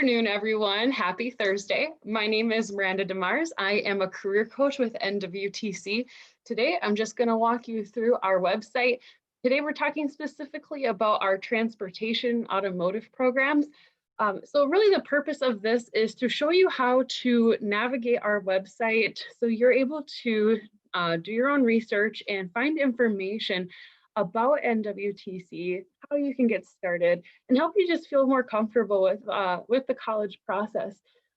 Afternoon, everyone. Happy Thursday. My name is Miranda DeMars. I am a career coach with NWTC. Today, I'm just going to walk you through our website. Today, we're talking specifically about our transportation automotive programs. So really the purpose of this is to show you how to navigate our website so you're able to do your own research and find information about NWTC, how you can get started, and help you just feel more comfortable with the college process.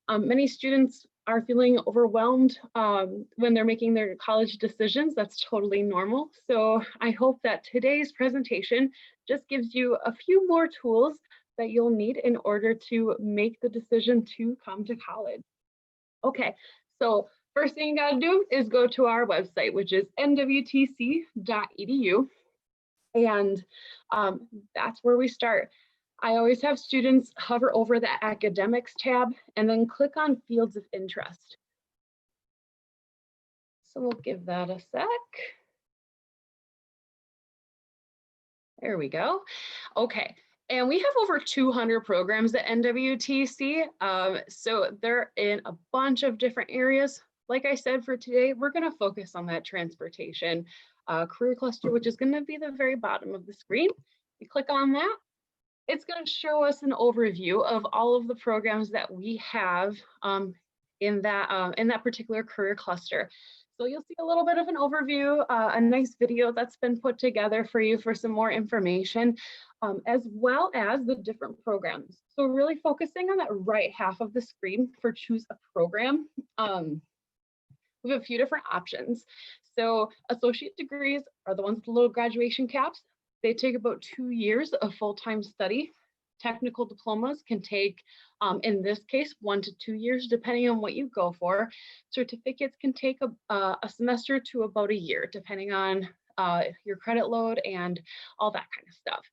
Many students are feeling overwhelmed when they're making their college decisions. That's totally normal. So I hope that today's presentation just gives you a few more tools that you'll need in order to make the decision to come to college. Okay, so first thing you gotta do is go to our website, which is nwtc.edu. And that's where we start. I always have students hover over the academics tab and then click on fields of interest. So we'll give that a sec. There we go. Okay. And we have over 200 programs at NWTC. So they're in a bunch of different areas. Like I said, for today, we're going to focus on that transportation career cluster, which is going to be the very bottom of the screen. You click on that, it's going to show us an overview of all of the programs that we have in that particular career cluster. So you'll see a little bit of an overview, a nice video that's been put together for you for some more information, as well as the different programs. So really focusing on that right half of the screen for choose a program. We have a few different options. So associate degrees are the ones with the little graduation caps. They take about 2 years of full-time study. Technical diplomas can take, in this case, 1 to 2 years, depending on what you go for. Certificates can take a semester to about a year, depending on your credit load and all that kind of stuff.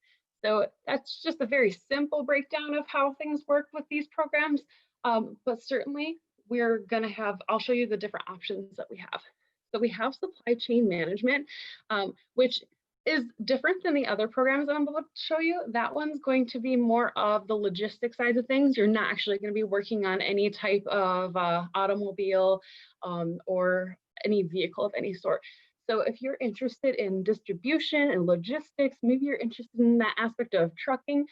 So that's just a very simple breakdown of how things work with these programs. But certainly we're going to have, I'll show you the different options that we have. So we have supply chain management, which is different than the other programs that I'm about to show you. That one's going to be more of the logistics side of things. You're not actually going to be working on any type of automobile or any vehicle of any sort. So if you're interested in distribution and logistics, maybe you're interested in that aspect of trucking,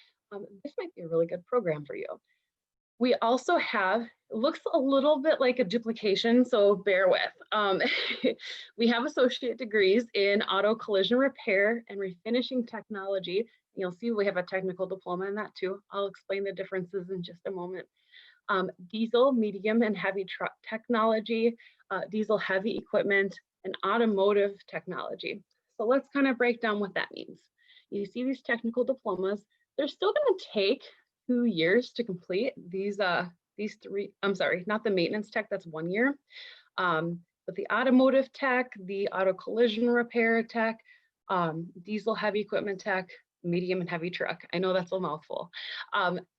this might be a really good program for you. We also have, it looks a little bit like a duplication, so bear with. We have associate degrees in auto collision repair and refinishing technology. You'll see we have a technical diploma in that too. I'll explain the differences in just a moment. Diesel, medium, and heavy truck technology, diesel heavy equipment, and automotive technology. So let's kind of break down what that means. You see these technical diplomas, they're still going to take 2 years to complete these three. I'm sorry, not the maintenance tech, that's 1 year. But the automotive tech, the auto collision repair tech, diesel heavy equipment tech, medium and heavy truck. I know that's a mouthful.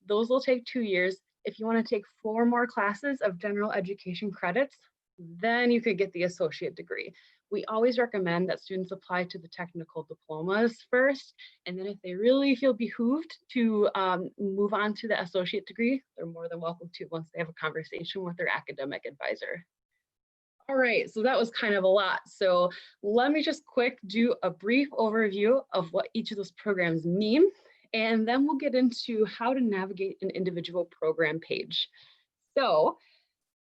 Those will take 2 years. If you want to take 4 more classes of general education credits, then you could get the associate degree. We always recommend that students apply to the technical diplomas first, and then if they really feel behooved to move on to the associate degree, they're more than welcome to once they have a conversation with their academic advisor. All right, so that was kind of a lot. So let me just do a brief overview of what each of those programs mean, and then we'll get into how to navigate an individual program page. So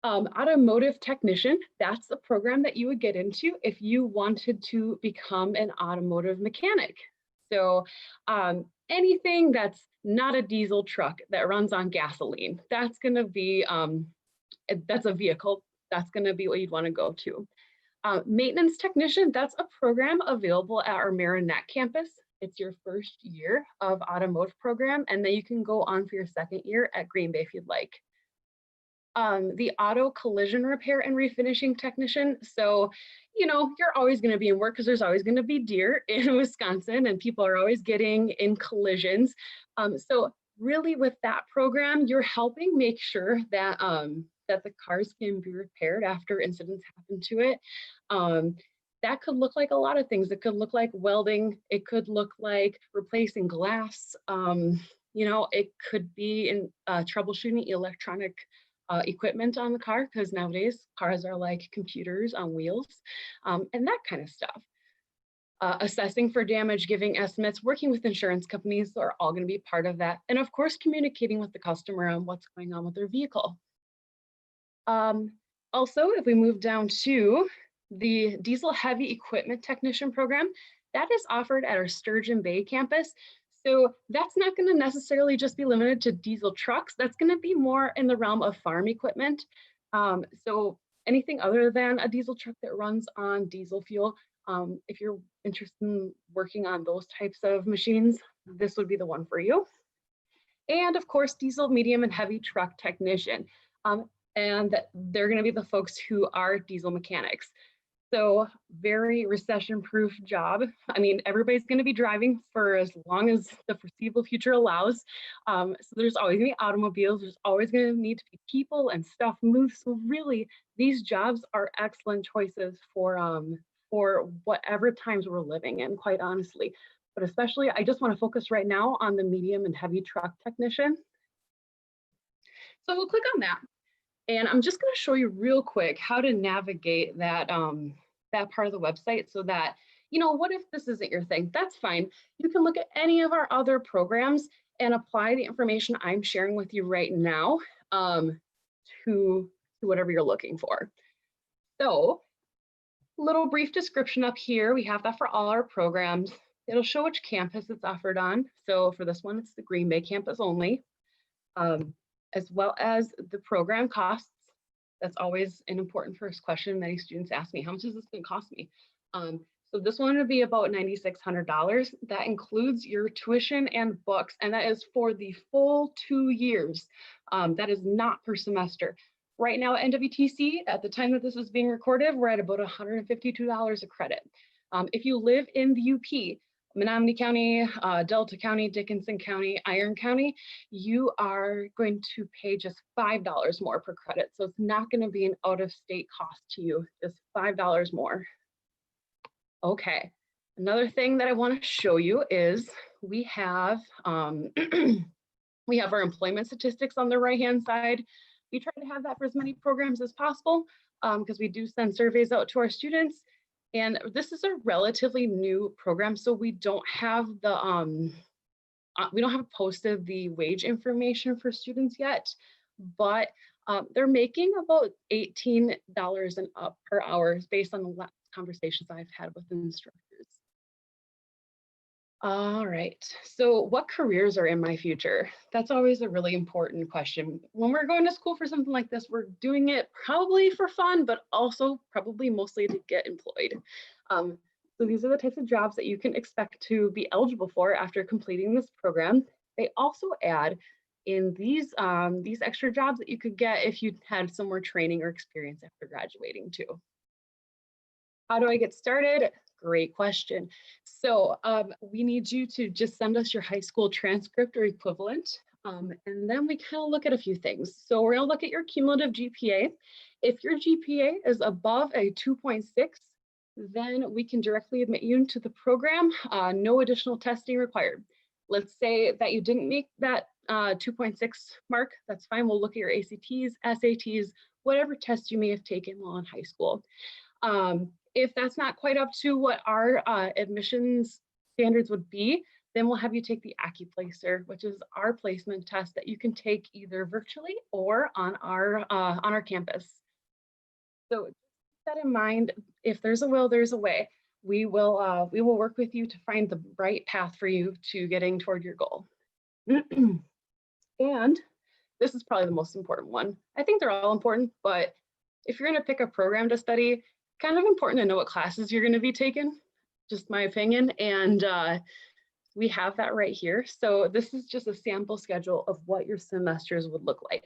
automotive technician, that's the program that you would get into if you wanted to become an automotive mechanic. So anything that's not a diesel truck that runs on gasoline, that's going to be, that's a vehicle, that's going to be what you'd want to go to. Maintenance technician, that's a program available at our Marinette campus. It's your first year of automotive program, and then you can go on for your second year at Green Bay if you'd like. The auto collision repair and refinishing technician. So, you know, you're always going to be in work because there's always going to be deer in Wisconsin and people are always getting in collisions. So really with that program, you're helping make sure that, that the cars can be repaired after incidents happen to it. That could look like a lot of things. It could look like welding. It could look like replacing glass. You know, it could be in troubleshooting electronic equipment on the car, because nowadays cars are like computers on wheels, and that kind of stuff. Assessing for damage, giving estimates, working with insurance companies are all going to be part of that. And of course, communicating with the customer on what's going on with their vehicle. Also, if we move down to the diesel heavy equipment technician program, that is offered at our Sturgeon Bay campus. So that's not going to necessarily just be limited to diesel trucks. That's going to be more in the realm of farm equipment. So anything other than a diesel truck that runs on diesel fuel, if you're interested in working on those types of machines, this would be the one for you. And of course, diesel, medium, and heavy truck technician. And they're going to be the folks who are diesel mechanics. So very recession-proof job. I mean, everybody's going to be driving for as long as the foreseeable future allows. So there's always going to be automobiles. There's always going to need to be people and stuff moved. So really, these jobs are excellent choices for whatever times we're living in, quite honestly. But especially, I just want to focus right now on the medium and heavy truck technician. So we'll click on that. And I'm just going to show you real quick how to navigate that, that part of the website, so that, you know, what if this isn't your thing? That's fine. You can look at any of our other programs and apply the information I'm sharing with you right now to whatever you're looking for. So, little brief description up here. We have that for all our programs. It'll show which campus it's offered on. So for this one, it's the Green Bay campus only. As well as the program costs. That's always an important first question many students ask me. How much is this going to cost me? So this one would be about $9,600. That includes your tuition and books, and that is for the full 2 years. That is not per semester. Right now at NWTC, at the time that this is being recorded, we're at about $152 a credit. If you live in the UP, Menominee County, Delta County, Dickinson County, Iron County, you are going to pay just $5 more per credit. So it's not going to be an out-of-state cost to you, just $5 more. Okay, another thing that I want to show you is we have we have our employment statistics on the right-hand side. We try to have that for as many programs as possible because we do send surveys out to our students. And this is a relatively new program, so we don't have the posted the wage information for students yet, but they're making about $18 and up per hour based on the last conversations I've had with instructors. All right, so what careers are in my future? That's always a really important question. When we're going to school for something like this, we're doing it probably for fun, but also probably mostly to get employed. So these are the types of jobs that you can expect to be eligible for after completing this program. They also add in these extra jobs that you could get if you had some more training or experience after graduating too. How do I get started? Great question. So we need you to just send us your high school transcript or equivalent. And then we kind of look at a few things. So we're going to look at your cumulative GPA. If your GPA is above a 2.6, then we can directly admit you into the program. No additional testing required. Let's say that you didn't make that 2.6 mark. That's fine. We'll look at your ACTs, SATs, whatever test you may have taken while in high school. If that's not quite up to what our admissions standards would be, then we'll have you take the AccuPlacer, which is our placement test that you can take either virtually or on our campus. So keep that in mind. If there's a will, there's a way. We will work with you to find the right path for you to getting toward your goal. And this is probably the most important one. I think they're all important, but if you're going to pick a program to study, kind of important to know what classes you're going to be taking, just my opinion. And we have that right here. So this is just a sample schedule of what your semesters would look like.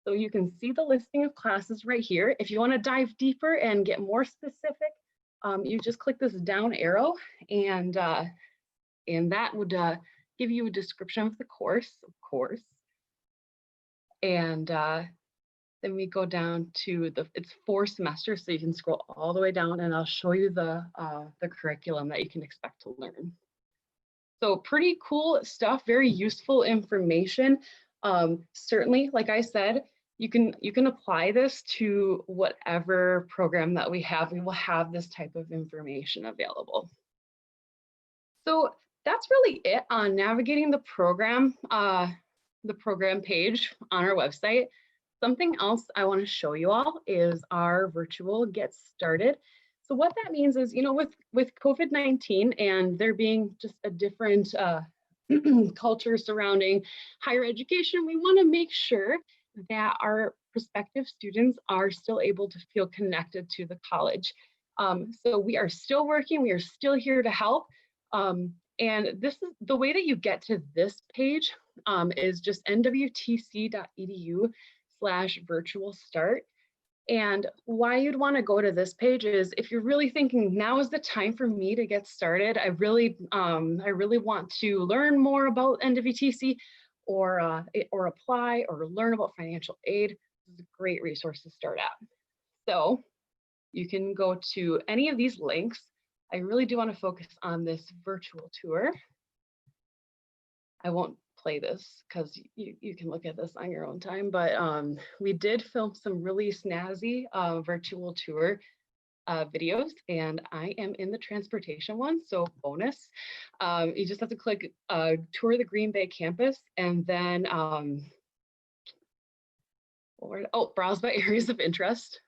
So you can see the listing of classes right here. If you want to dive deeper and get more specific, you just click this down arrow, and that would give you a description of the course, of course. And then we go down to it's 4 semesters, so you can scroll all the way down, and I'll show you the curriculum that you can expect to learn. So pretty cool stuff, very useful information. Certainly, like I said, you can apply this to whatever program that we have. We will have this type of information available. So that's really it on navigating the program page on our website. Something else I want to show you all is our virtual Get Started. So what that means is, with COVID-19 and there being just a different culture surrounding higher education, we want to make sure that our prospective students are still able to feel connected to the college. So we are still working, we are still here to help. And this is the way that you get to this page is just nwtc.edu/virtual start. And why you'd want to go to this page is if you're really thinking now is the time for me to get started. I really want to learn more about NWTC or apply or learn about financial aid. This is a great resource to start at. So you can go to any of these links. I really do want to focus on this virtual tour. I won't play this because you can look at this on your own time, but we did film some really snazzy virtual tour videos, and I am in the transportation one, so bonus. You just have to click tour the Green Bay campus, and then browse by areas of interest.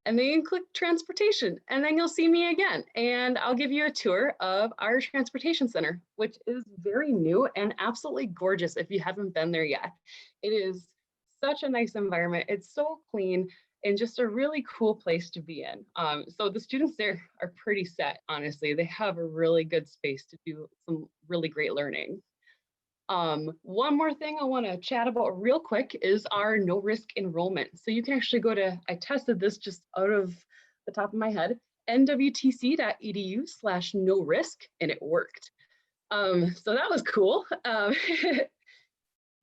And then you can click transportation, and then you'll see me again. And I'll give you a tour of our transportation center, which is very new and absolutely gorgeous if you haven't been there yet. It is such a nice environment. It's so clean and just a really cool place to be in. So the students there are pretty set, honestly. They have a really good space to do some really great learning. One more thing I want to chat about real quick is our no risk enrollment. So you can actually go to, I tested this just out of the top of my head, nwtc.edu/no risk, and it worked. So that was cool.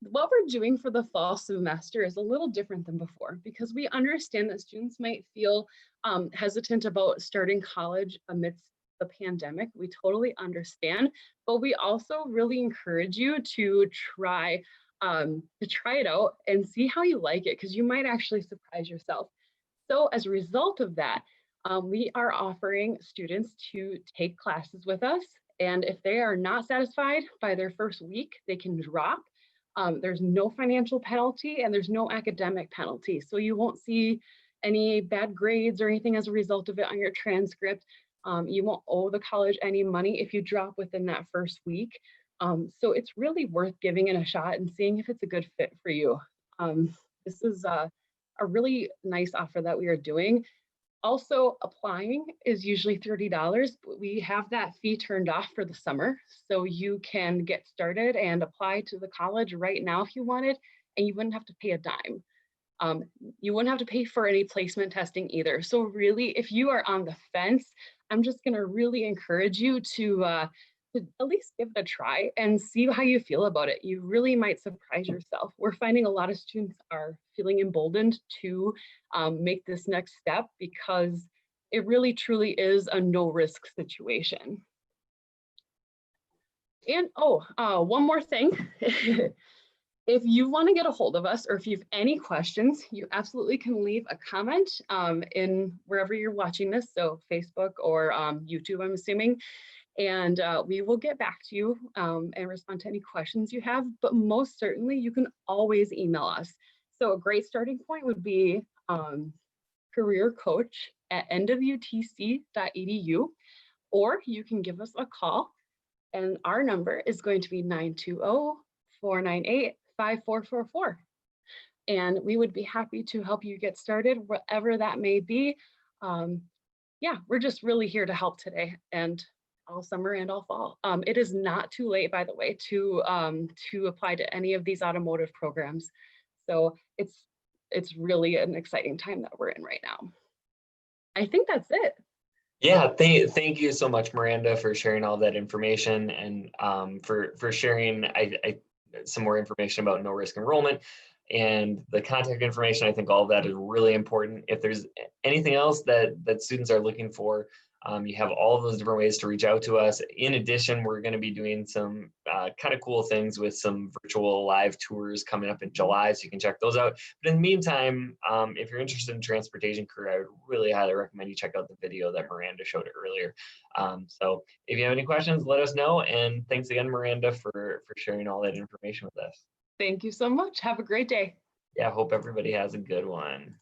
What we're doing for the fall semester is a little different than before because we understand that students might feel hesitant about starting college amidst the pandemic. We totally understand, but we also really encourage you to try it out and see how you like it, because you might actually surprise yourself. So as a result of that, we are offering students to take classes with us, and if they are not satisfied by their first week, they can drop. There's no financial penalty and there's no academic penalty, so you won't see any bad grades or anything as a result of it on your transcript. You won't owe the college any money if you drop within that first week. So it's really worth giving it a shot and seeing if it's a good fit for you. This is a really nice offer that we are doing. Also, applying is usually $30, but we have that fee turned off for the summer. So you can get started and apply to the college right now if you wanted, and you wouldn't have to pay a dime. You wouldn't have to pay for any placement testing either. So really, if you are on the fence, I'm just gonna really encourage you to at least give it a try and see how you feel about it. You really might surprise yourself. We're finding a lot of students are feeling emboldened to make this next step because it really truly is a no risk situation. And one more thing. If you want to get a hold of us or if you have any questions, you absolutely can leave a comment in wherever you're watching this, so Facebook or YouTube, I'm assuming, and we will get back to you and respond to any questions you have, but most certainly you can always email us. So a great starting point would be careercoach@nwtc.edu, or you can give us a call, and our number is going to be 920-498-5444. And we would be happy to help you get started, whatever that may be. Yeah, we're just really here to help today and all summer and all fall. It is not too late, by the way, to apply to any of these automotive programs. So it's really an exciting time that we're in right now. I think that's it. Yeah, thank you so much, Miranda, for sharing all that information and for sharing some more information about no risk enrollment and the contact information. I think all of that is really important. If there's anything else that students are looking for, You have all of those different ways to reach out to us. In addition, we're going to be doing some kind of cool things with some virtual live tours coming up in July, so you can check those out. But in the meantime, if you're interested in transportation career, I would really highly recommend you check out the video that Miranda showed earlier. So if you have any questions, let us know. And thanks again, Miranda, for sharing all that information with us. Thank you so much. Have a great day. Yeah, hope everybody has a good one.